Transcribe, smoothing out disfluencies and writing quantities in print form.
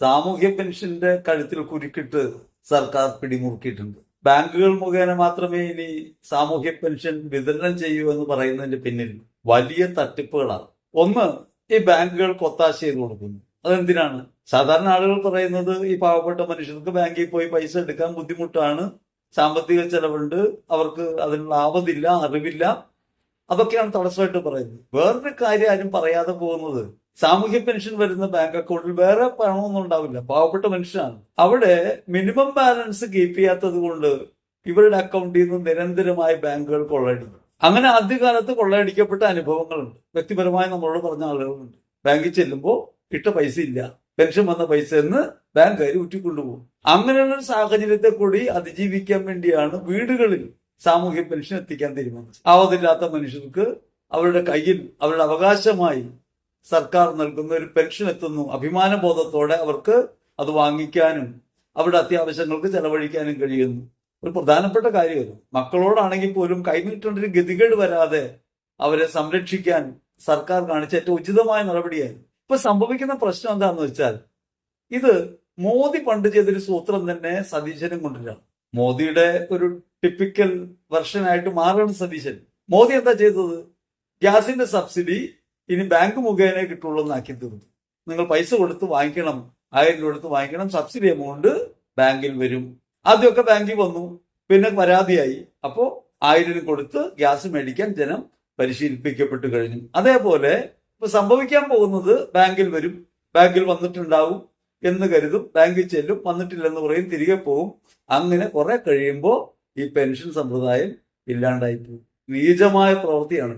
സാമൂഹ്യ പെൻഷന്റെ കഴുത്തിൽ കുരുക്കിട്ട് സർക്കാർ പിടിമുറുക്കിയിട്ടുണ്ട്. ബാങ്കുകൾ മുഖേന മാത്രമേ ഇനി സാമൂഹ്യ പെൻഷൻ വിതരണം ചെയ്യൂ എന്ന് പറയുന്നതിന്റെ പിന്നിൽ വലിയ തട്ടിപ്പുകളാണ്. ഒന്ന്, ഈ ബാങ്കുകൾക്ക് ഒത്താശ ചെയ്ത് കൊടുക്കുന്നു. അതെന്തിനാണ്? സാധാരണ ആളുകൾ പറയുന്നത് ഈ പാവപ്പെട്ട മനുഷ്യർക്ക് ബാങ്കിൽ പോയി പൈസ എടുക്കാൻ ബുദ്ധിമുട്ടാണ്, സാമ്പത്തിക ചെലവുണ്ട്, അവർക്ക് അതിനുള്ള ആവതില്ല, അറിവില്ല, അതൊക്കെയാണ് തടസ്സമായിട്ട് പറയുന്നത്. വേറൊരു കാര്യം ആരും പറയാതെ പോകുന്നത്, സാമൂഹ്യ പെൻഷൻ വരുന്ന ബാങ്ക് അക്കൗണ്ടിൽ വേറെ പണമൊന്നും ഉണ്ടാവില്ല, പാവപ്പെട്ട മനുഷ്യനാണ്. അവിടെ മിനിമം ബാലൻസ് കീപ്പ് ചെയ്യാത്തത് കൊണ്ട് ഇവരുടെ അക്കൗണ്ടിൽ നിന്ന് നിരന്തരമായി ബാങ്കുകൾ കൊള്ളയടിക്കും. അങ്ങനെ ആദ്യകാലത്ത് കൊള്ളയടിക്കപ്പെട്ട അനുഭവങ്ങളുണ്ട്. വ്യക്തിപരമായി നമ്മളോട് പറഞ്ഞ ആളുകളുണ്ട്. ബാങ്കിൽ ചെല്ലുമ്പോൾ ഇട്ട പൈസ ഇല്ല, പെൻഷൻ വന്ന പൈസ എന്ന് ബാങ്കുകാർ ഊറ്റിക്കൊണ്ടുപോകും. അങ്ങനെയുള്ള ഒരു സാഹചര്യത്തെ കൂടി അതിജീവിക്കാൻ വേണ്ടിയാണ് വീടുകളിൽ സാമൂഹ്യ പെൻഷൻ എത്തിക്കാൻ തീരുമാനിച്ചത്. ആവതില്ലാത്ത മനുഷ്യർക്ക് അവരുടെ കയ്യിൽ അവരുടെ അവകാശമായി സർക്കാർ നൽകുന്ന ഒരു പെൻഷൻ എത്തുന്നു. അഭിമാനബോധത്തോടെ അവർക്ക് അത് വാങ്ങിക്കാനും അവരുടെ അത്യാവശ്യങ്ങൾക്ക് ചെലവഴിക്കാനും കഴിയുന്നു. ഒരു പ്രധാനപ്പെട്ട കാര്യമല്ല. മക്കളോടാണെങ്കിൽ പോലും കൈനീട്ടേണ്ട ഒരു ഗതികേട് വരാതെ അവരെ സംരക്ഷിക്കാൻ സർക്കാർ കാണിച്ച ഏറ്റവും ഉചിതമായ നടപടിയായിരുന്നു. ഇപ്പൊ സംഭവിക്കുന്ന പ്രശ്നം എന്താണെന്ന് വെച്ചാൽ, ഇത് മോദി പണ്ട് ചെയ്തൊരു സൂത്രം തന്നെ സതീശനും കൊണ്ടിട്ടാണ്. മോദിയുടെ ഒരു ടിപ്പിക്കൽ വെർഷനായിട്ട് മാറുകയാണ് സതീശൻ. മോദി എന്താ ചെയ്തത്? ഗ്യാസിന്റെ സബ്സിഡി ഇനി ബാങ്ക് മുഖേന കിട്ടുള്ളൂ എന്നാക്കി തീർന്നു. നിങ്ങൾ പൈസ കൊടുത്ത് വാങ്ങിക്കണം, 1000 രൂപ കൊടുത്ത് വാങ്ങിക്കണം, സബ്സിഡി എമൗണ്ട് ബാങ്കിൽ വരും. ആദ്യമൊക്കെ ബാങ്കിൽ വന്നു, പിന്നെ പരാതിയായി. അപ്പോൾ 1000 കൊടുത്ത് ഗ്യാസ് മേടിക്കാൻ ജനം പരിശീലിപ്പിക്കപ്പെട്ടു കഴിഞ്ഞു. അതേപോലെ ഇപ്പൊ സംഭവിക്കാൻ പോകുന്നത്, ബാങ്കിൽ വരും, ബാങ്കിൽ വന്നിട്ടുണ്ടാവും എന്ന് കരുതും, ബാങ്കിൽ ചെല്ലും, വന്നിട്ടില്ലെന്ന് പറയും, തിരികെ പോകും. അങ്ങനെ കുറെ കഴിയുമ്പോൾ ഈ പെൻഷൻ സമ്പ്രദായം ഇല്ലാണ്ടായി പോകും. നീചമായ പ്രവൃത്തിയാണ്.